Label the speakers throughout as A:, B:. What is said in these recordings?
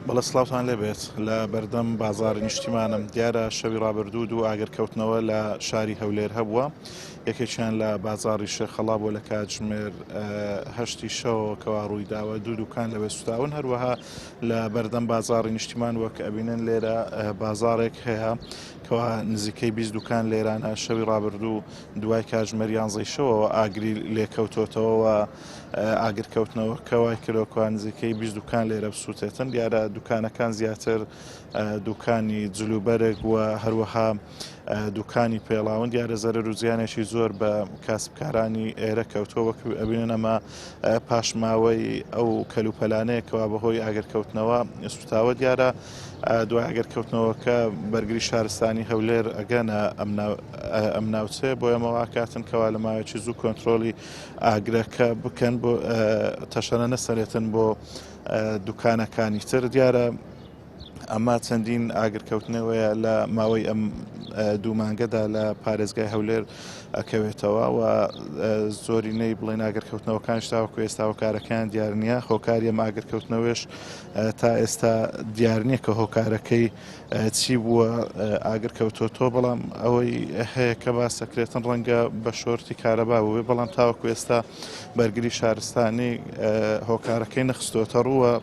A: بەڵە سلااوان لێبێت لە بەردەم بازاری نیشتیمانم دیارە شەوی ڕابردوو و ئاگرکەوتنەوە لە شاری هەولێر هەبووە یەکێکیان لە بازاری شێخەڵا بۆ لە کاتژمێر هەشتی شەوە کەوا ڕووی داوە دوو دوکان لەوێ سوتاون هەروەها لە بەردەم بازاری نیشتیمان وەک ئەبینن لێرە بازارێک هەیە کەوا نزیکەی 20 دوکان لێرانە شەوی ڕابردوو دوای کاتژمێر 11 شەوەوە ئاگری لێکەوتۆتەوە ئاگرکەوتنەوە کەوای کرۆکوان نزیکەی 20 دوکان لێرە بسووتێتن دیارە دوکانەکان زیاتر دوکانی جلوبەرێک وە هەروەها دوکانی پێڵاون دیارە زەرەر و زیانێکی زۆر بە کاسبکارانی ئێرە کەوتۆ وەک ئەبینن ئەمە پاشماوەی ئەو کەلوپەلانەیەکەوە بەهۆی ئاگرکەوتنەوە سوتاوە دیارە دوای ئەگەرکەوتنەوەکە بەرگری شارستانی هەولێر ئەگەنە ئەم ناوچێ بۆ ئەمەوە کاتن کەوا لە ماوەیەکی زوو کۆنتترۆلی ئاگرەکە بکەن بۆ تەشەنە نەسەرێتن بۆ دوکانەکانی تر دیارە ئەمە چەندین ئاگرکەوتنەوەیە لە ماوەی ئەم دوو مانگەدا لە پارێزگای هەولێر ئەکەوێتەوە و زۆرینەی بڵێن ئاگرکەوتنەوەکان شتاوەکو ئێستا هۆکارەکان دیار نییە هۆکاری ئەم ئاگرکەوتنەوەش تا ئێستا دیار نییە کە هۆکارەکەی چی بووە ئاگرکەوتۆ بەڵام ئەوەی هەیە کە باسەکرێتن ڕەنگە بە شۆرتی کارەبا بووێ بەڵام تاوەکو ئێستا بەرگری شارستانی هۆکارەکەی نەخستۆتە ڕووە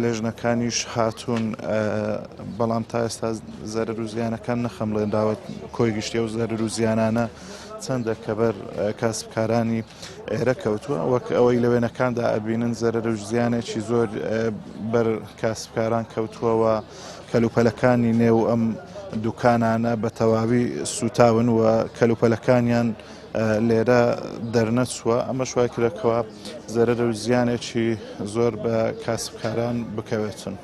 A: لێژنەکانیش هاتوون بەڵام تا ئێستا زەرەر و زیانەکان نەخەمڵێن داوت کۆی گشتی و زەرەر و زیانانە چەندە کە بەر کاسبکارانی ئێرە کەوتووە وەک ئەوەی لە وێنەکاندا ئەبینن زەرەر و زیانێکی زۆر بەر کاسبکاران کەوتووەوە کەلوپەلەکانی نێو ئەم دوکانانە بە تەواوی سوتاون و کەلوپەلەکانیان لێرە دەرنەچووە ئەمە شوای کرێکەوە زەرەر و زیانێکی زۆر بە کاسبکاران بکەوێتن.